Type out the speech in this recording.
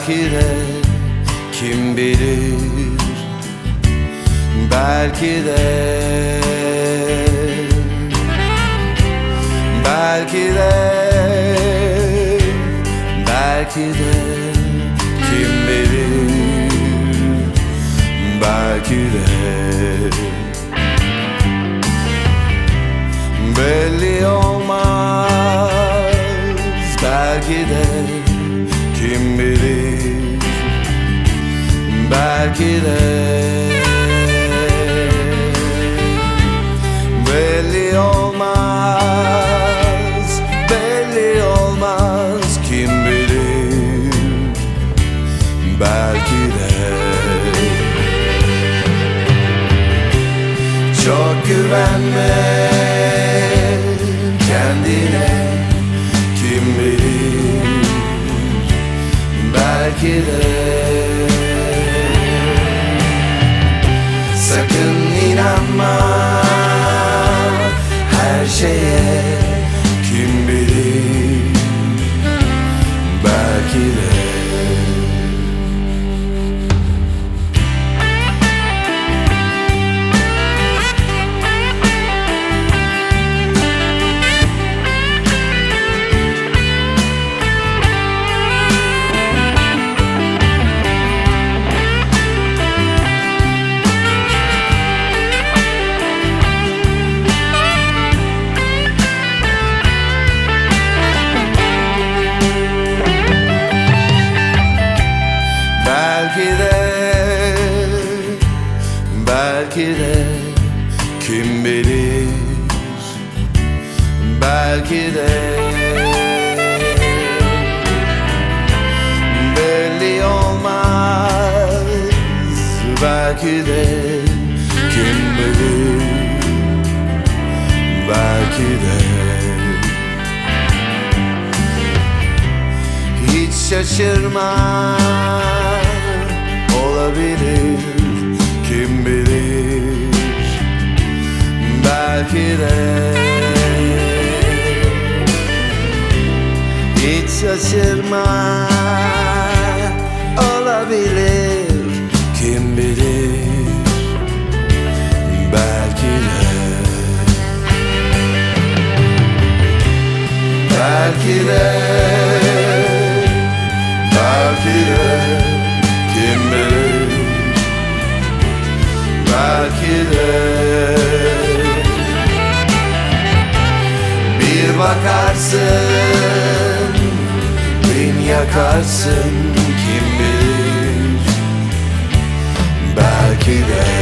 Belki de kim bilir, belki de, belki de, belki de kim bilir, belki de. Belli olmaz, belki de kim bilir, belki de. Belli olmaz, belli olmaz kim bilir, belki de. Çok güvenme kendine, kim bilir, belki de. Sakın inanma her şeye, kim bilir, belki de. Belki de, belki de kim bilir, belki de. Belli olmaz, belki de kim bilir, belki de. Hiç şaşırma, olabilir, kim bilir, belki de. Hiç şaşırma, olabilir, kim bilir, belki de. Belki de, belki de kim bilir, belki de. Bir bakarsın, bin yakarsın, kim bilir, belki de.